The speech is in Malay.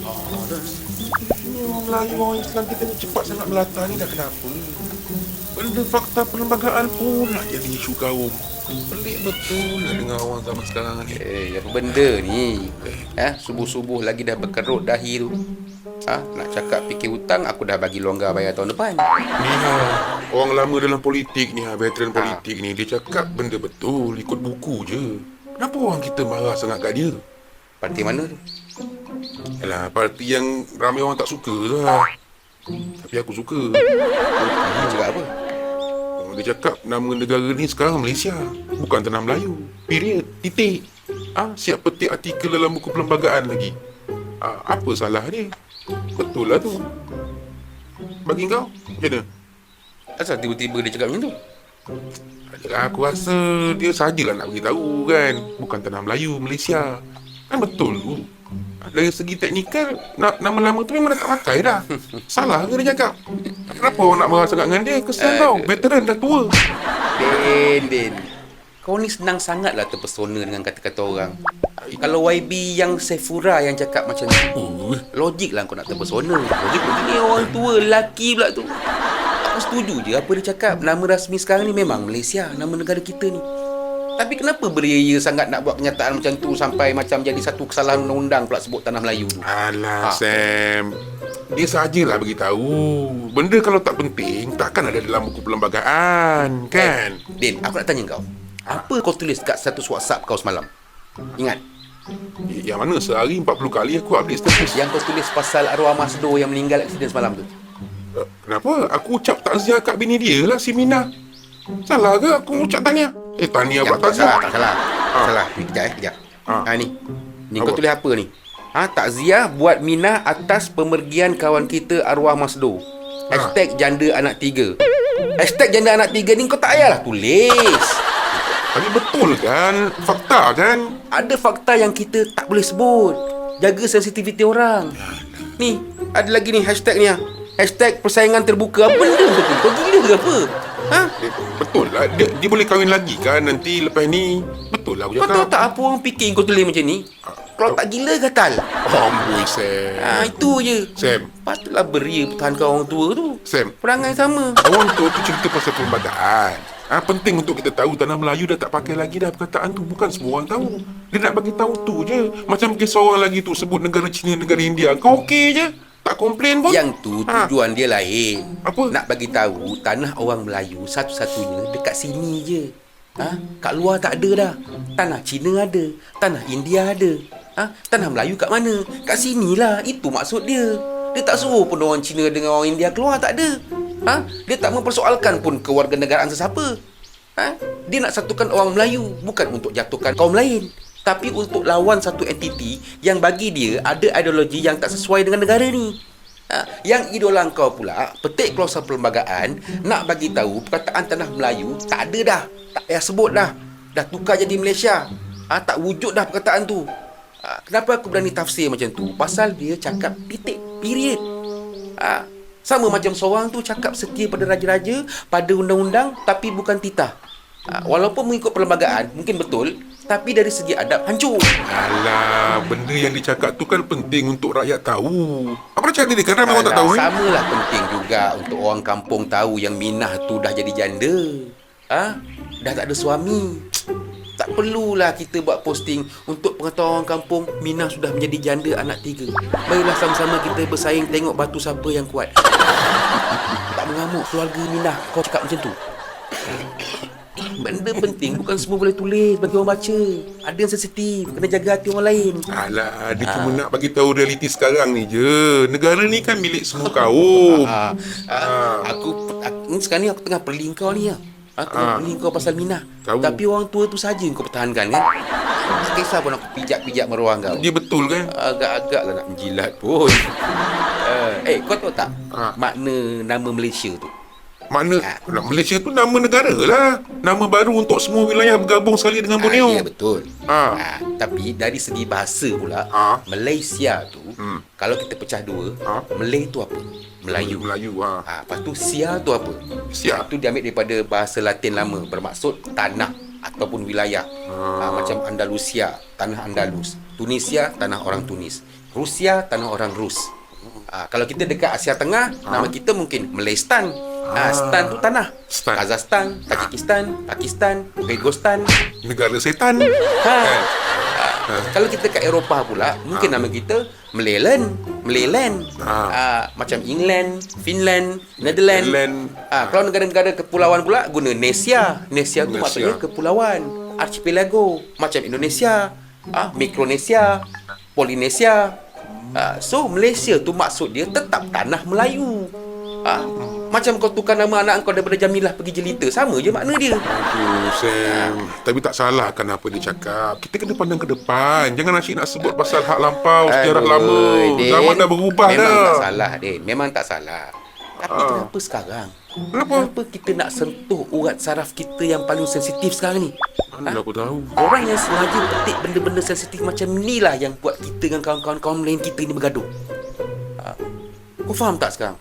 Dah. Ini orang Melayu, orang Islam kita ni cepat sangat melata ni dah kenapa? Benda fakta perlembagaan pula jadi isu kaum. Pelik betul lah dengar orang zaman sekarang ni. Apa benda ni? Subuh-subuh lagi dah berkerut dahi tu. Nak cakap fikir hutang, aku dah bagi longgar bayar tahun depan. Ni orang lama dalam politik ni, veteran politik ni, dia cakap benda betul, ikut buku je. Kenapa orang kita marah sangat kat dia? Parti mana tu? Alah, parti yang ramai orang tak suka lah. Tapi aku suka. Dia cakap apa? Dia cakap nama negara ni sekarang Malaysia, bukan tanah Melayu. Period. Titik. Siap petik artikel dalam buku perlembagaan lagi. Apa salah dia? Betul lah tu. Bagi kau, macam mana? Asal tiba-tiba dia cakap macam tu? Aku rasa dia sajalah nak beritahu kan, bukan tanah Melayu, Malaysia. Kan betul tu. Dari segi teknikal, nama lama tu memang dah tak pakai dah. Salah ke dia cakap? Kenapa orang nak marah sangat dengan dia? Kesian tau, veteran dah tua. Din, kau ni senang sangat lah terpesona dengan kata-kata orang. Kalau YB yang Sephora yang cakap macam ni, logik lah kau nak terpesona. Logik ni orang tua, lelaki pula tu. Aku setuju je apa dia cakap. Nama rasmi sekarang ni memang Malaysia, nama negara kita ni. Tapi kenapa beria sangat nak buat kenyataan macam tu sampai macam jadi satu kesalahan undang-undang pula sebut tanah Melayu tu? Alah, Sam. Dia sajalah beritahu. Benda kalau tak penting, takkan ada dalam buku perlembagaan, kan? Din, aku nak tanya kau. Apa kau tulis kat status WhatsApp kau semalam? Ingat? Yang mana sehari 40 kali aku update status. Yang kau tulis pasal arwah Masdo yang meninggal aksiden semalam tu. Kenapa? Aku ucap takziah kat bini dia lah, si Mina. Salah ke aku ucap tahniah? Tahniah buat takziah. Tak salah. Salah. Kejap. Ni. Ni kau Apa? tulis apa ni? Takziah buat Mina atas pemergian kawan kita arwah Masdo. #janda anak 3. #janda anak 3 ni kau tak payahlah tulis. Tapi betul kan? Fakta kan? Ada fakta yang kita tak boleh sebut. Jaga sensitiviti orang. Ni, ada lagi ni hashtag ni. #persaingan terbuka. Apa benda tu? Kau gila ke apa? Betul lah. Dia boleh kahwin lagi kan nanti lepas ni. Betul lah aku Kau tahu cakap. tak apa orang fikir kau tulis macam ni? Kalau tak gila gatal. Amboi, Sam. Itu je. Sam. Patutlah beria pertahankan orang tua tu. Sam. Perangai sama. Orang tua tu cerita pasal perlembagaan. Penting untuk kita tahu tanah Melayu dah tak pakai lagi dah perkataan tu. Bukan semua orang tahu. Dia nak bagi tahu tu je. Macam kes orang lagi tu sebut negara China, negara India. Kau okey je? Tak komplain pun? Yang tu tujuan dia lain. Apa? Nak bagi tahu tanah orang Melayu satu-satunya dekat sini je. Kat luar tak ada dah. Tanah Cina ada, tanah India ada. Tanah Melayu kat mana? Kat sinilah. Itu maksud dia. Dia tak suruh pun orang Cina dengan orang India keluar, tak ada. Dia tak mempersoalkan pun kewarganegaraan sesiapa. Dia nak satukan orang Melayu, bukan untuk jatuhkan kaum lain, tapi untuk lawan satu entiti yang bagi dia ada ideologi yang tak sesuai dengan negara ni. Yang idola kau pula petik klausul perlembagaan nak bagi tahu perkataan tanah Melayu tak ada dah. Tak payah sebut dah. Dah tukar jadi Malaysia. Tak wujud dah perkataan tu. Kenapa aku berani tafsir macam tu? Pasal dia cakap titik, period. Sama macam seorang tu cakap setia pada raja-raja, pada undang-undang, tapi bukan titah. Walaupun mengikut perlembagaan, mungkin betul, tapi dari segi adab, hancur. Alah, benda yang dicakap tu kan penting untuk rakyat tahu. Apa dia cakap dia kan ramai orang tak tahu ni? Samalah penting juga untuk orang kampung tahu yang Minah tu dah jadi janda. Dah tak ada suami. Tak perlulah kita buat posting untuk pengetahuan orang kampung Minah sudah menjadi janda anak 3. Baiklah sama-sama kita bersaing tengok batu siapa yang kuat. Tak mengamuk keluarga Minah kau cakap macam tu. Benda penting bukan semua boleh tulis bagi orang baca. Ada yang sensitif, kena jaga hati orang lain. Alah, dia cuma nak bagi tahu realiti sekarang ni je. Negara ni kan milik semua kaum. Aku sekarang ni aku tengah perli kau ni. Aku tengah perli kau pasal Minah. Tahu. Tapi orang tua tu saja kau pertahankan kan. Tak kisah pun aku pijak-pijak maruah kau. Dia betul kan? Agak-agak lah nak menjilat pun. Kau tahu tak makna nama Malaysia tu? Makna Malaysia tu nama negara lah. Nama baru untuk semua wilayah bergabung sekali dengan Borneo. Ya betul. Tapi dari segi bahasa pula, Malaysia tu kalau kita pecah dua, Malay tu apa? Melayu. Lepas tu Sia tu apa? Sia. Itu diambil daripada bahasa Latin lama, bermaksud tanah ataupun wilayah. Macam Andalusia, tanah Andalus. Tunisia, tanah orang Tunis. Rusia tanah orang Rus. Kalau kita dekat Asia Tengah, nama kita mungkin Melaystan. Stan tu tanah. Stan. Kazakhstan, Tajikistan, Pakistan, Kyrgyzstan. Negara setan. Kalau kita kat Eropah pula, mungkin nama kita Malayland. Macam England, Finland, Netherlands. Kalau negara-negara kepulauan pula, guna Nesia. Nesia tu maksudnya kepulauan. Archipelago, macam Indonesia, Mikronesia, Polinesia. So Malaysia tu maksud dia tetap tanah Melayu. Macam kau tukar nama anak kau daripada Jamilah pergi Jelita, sama je makna dia. Aduh, Sam. Tapi tak salah kan apa dia cakap. Kita kena pandang ke depan. Jangan asyik nak sebut pasal hak lampau, sejarah lama. Din, Zaman dah berubah dah. Memang tak salah, Din. Memang tak salah. Tapi kenapa sekarang? Kenapa kita nak sentuh urat saraf kita yang paling sensitif sekarang ni? Mana aku tahu. Orang yang sengaja petik benda-benda sensitif macam ni lah yang buat kita dengan kawan-kawan kaum lain kita ni bergaduh. Kau faham tak sekarang?